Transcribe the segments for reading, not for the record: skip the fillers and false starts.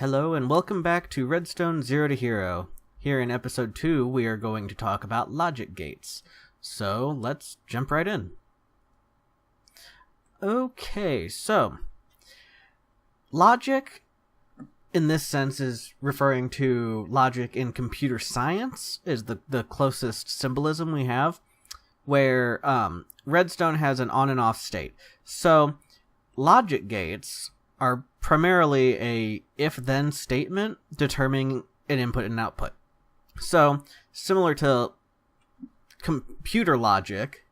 Hello and welcome back to Redstone Zero to Hero. Here in episode 2 we are going to talk about logic gates. So let's jump right in. Okay, so logic in this sense is referring to logic in computer science, is the closest symbolism we have, where Redstone has an on and off state. So logic gates are primarily a if-then statement determining an input and output. So similar to computer logic,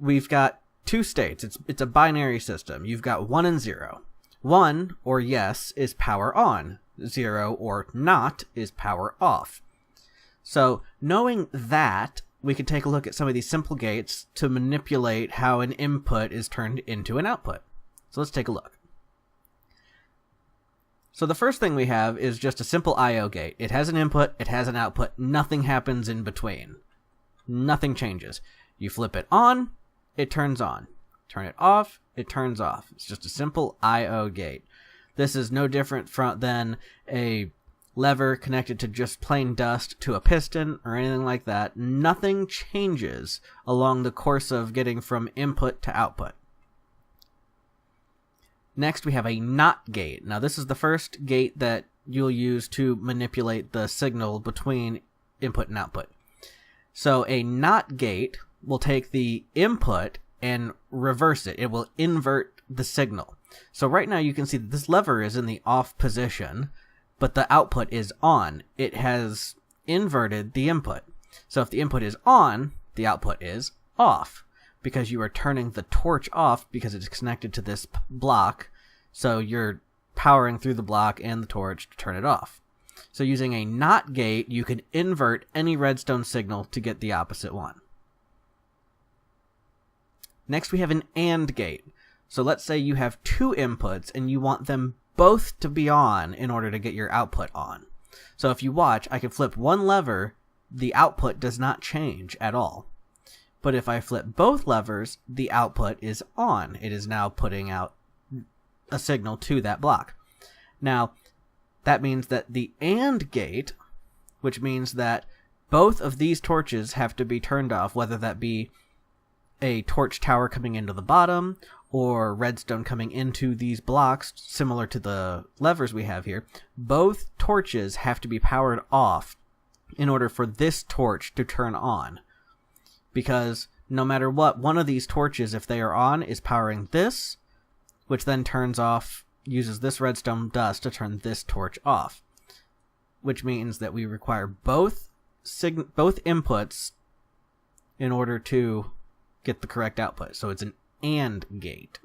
we've got two states. It's a binary system. You've got 1 and 0. 1, or yes, is power on. 0, or not, is power off. So knowing that, we can take a look at some of these simple gates to manipulate how an input is turned into an output. So let's take a look. So the first thing we have is just a simple I/O gate. It has an input, it has an output, nothing happens in between. Nothing changes. You flip it on, it turns on. Turn it off, it turns off. It's just a simple I/O gate. This is no different than a lever connected to just plain dust to a piston or anything like that. Nothing changes along the course of getting from input to output. Next, we have a NOT gate. Now, this is the first gate that you'll use to manipulate the signal between input and output. So a NOT gate will take the input and reverse it. It will invert the signal. So right now you can see that this lever is in the off position, but the output is on. It has inverted the input. So if the input is on, the output is off, because you are turning the torch off because it's connected to this block. So you're powering through the block and the torch to turn it off. So using a NOT gate, you can invert any redstone signal to get the opposite one. Next, we have an AND gate. So let's say you have two inputs and you want them both to be on in order to get your output on. So if you watch, I can flip one lever, the output does not change at all. But if I flip both levers, the output is on. It is now putting out a signal to that block. Now, that means that the AND gate, which means that both of these torches have to be turned off, whether that be a torch tower coming into the bottom or redstone coming into these blocks, similar to the levers we have here, both torches have to be powered off in order for this torch to turn on. Because no matter what, one of these torches, if they are on, is powering this, which then turns off, uses this redstone dust to turn this torch off. Which means that we require both inputs in order to get the correct output. So it's an AND gate.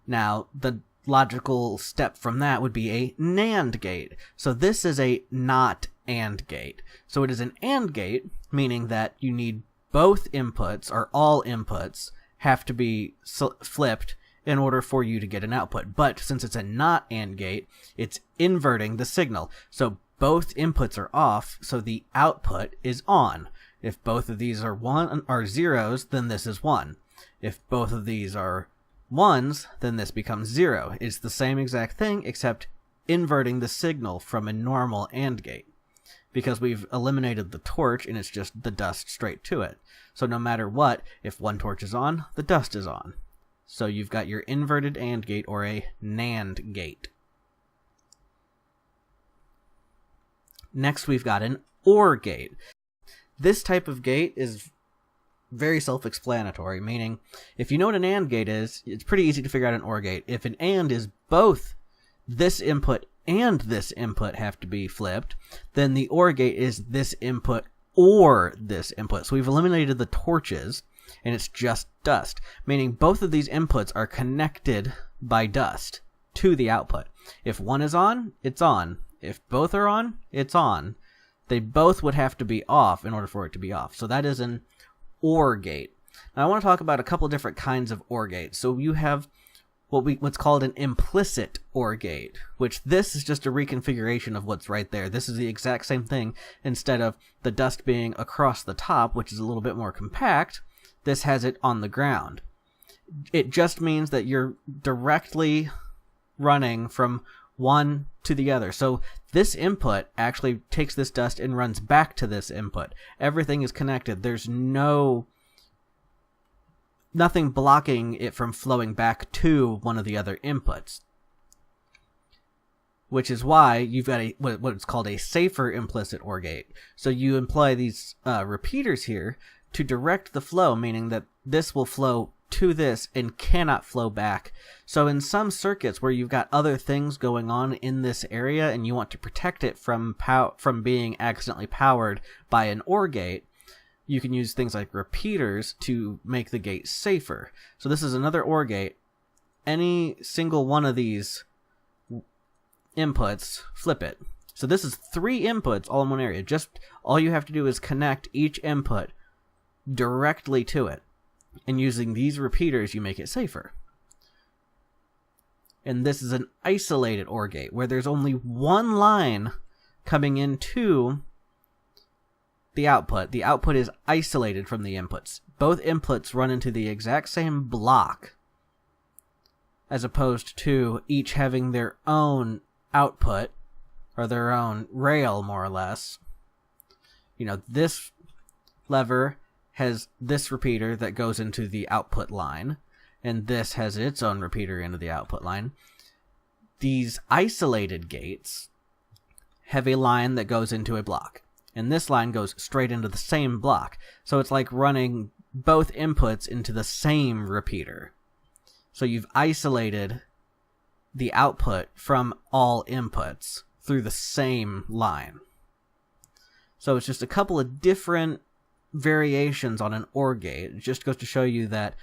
Now, the logical step from that would be a NAND gate. So this is a not AND gate. So it is an AND gate, meaning that you need both inputs, or all inputs, have to be flipped in order for you to get an output. But since it's a not AND gate, it's inverting the signal. So both inputs are off, so the output is on. If both of these are zeros, then this is 1. If both of these are 1s, then this becomes 0. It's the same exact thing, except inverting the signal from a normal AND gate, because we've eliminated the torch and it's just the dust straight to it. So no matter what, if one torch is on, the dust is on. So you've got your inverted AND gate, or a NAND gate. Next, we've got an OR gate. This type of gate is very self-explanatory, meaning if you know what an AND gate is, it's pretty easy to figure out an OR gate. If an AND is both this input and this input have to be flipped, then the OR gate is this input or this input. So we've eliminated the torches, and it's just dust, meaning both of these inputs are connected by dust to the output. If one is on, it's on. If both are on, it's on. They both would have to be off in order for it to be off. So that is an OR gate. Now I want to talk about a couple different kinds of OR gates. So you have what's called an implicit OR gate, which this is just a reconfiguration of what's right there. This is the exact same thing. Instead of the dust being across the top, which is a little bit more compact, this has it on the ground. It just means that you're directly running from one to the other. So this input actually takes this dust and runs back to this input. Everything is connected. There's nothing blocking it from flowing back to one of the other inputs. Which is why you've got what's called a safer implicit OR gate. So you employ these repeaters here to direct the flow, meaning that this will flow to this and cannot flow back. So in some circuits where you've got other things going on in this area and you want to protect it from being accidentally powered by an OR gate, you can use things like repeaters to make the gate safer. So this is another OR gate. Any single one of these inputs, flip it. So this is 3 inputs all in one area. Just all you have to do is connect each input directly to it. And using these repeaters, you make it safer. And this is an isolated OR gate, where there's only one line coming into the output. The output is isolated from the inputs. Both inputs run into the exact same block, as opposed to each having their own output, or their own rail, more or less. You know, this lever has this repeater that goes into the output line, and this has its own repeater into the output line. These isolated gates have a line that goes into a block, and this line goes straight into the same block. So it's like running both inputs into the same repeater. So you've isolated the output from all inputs through the same line. So it's just a couple of different variations on an OR gate. It just goes to show you that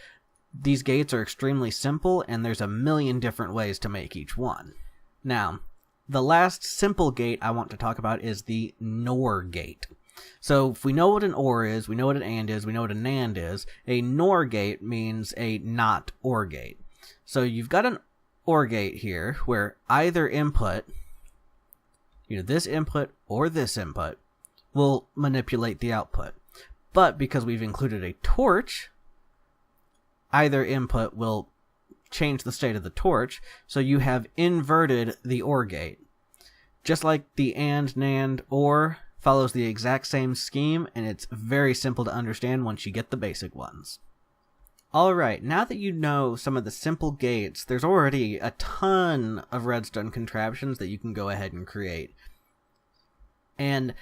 these gates are extremely simple, and there's a million different ways to make each one. Now, the last simple gate I want to talk about is the NOR gate. So if we know what an OR is, we know what an AND is, we know what a NAND is, a NOR gate means a not OR gate. So you've got an OR gate here where either input, this input or this input, will manipulate the output. But because we've included a torch, either input will change the state of the torch, so you have inverted the OR gate. Just like the AND, NAND, OR follows the exact same scheme, and it's very simple to understand once you get the basic ones. Alright, now that you know some of the simple gates, there's already a ton of redstone contraptions that you can go ahead and create. And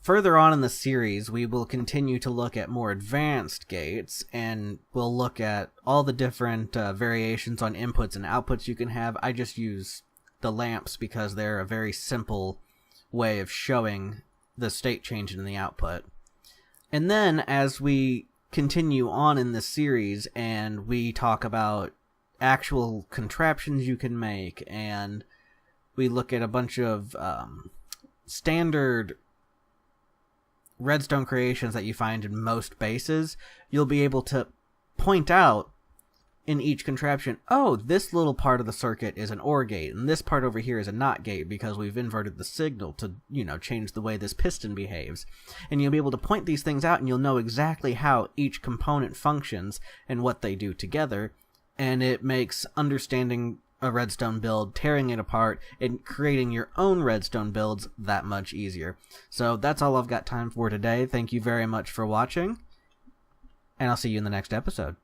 further on in the series, we will continue to look at more advanced gates, and we'll look at all the different variations on inputs and outputs you can have. I just use the lamps because they're a very simple way of showing the state change in the output. And then, as we continue on in this series and we talk about actual contraptions you can make, and we look at a bunch of standard redstone creations that you find in most bases, you'll be able to point out in each contraption, oh, this little part of the circuit is an OR gate, and this part over here is a NOT gate because we've inverted the signal to, change the way this piston behaves. And you'll be able to point these things out, and you'll know exactly how each component functions and what they do together, and it makes understanding a redstone build, tearing it apart, and creating your own redstone builds that much easier. So that's all I've got time for today. Thank you very much for watching, and I'll see you in the next episode.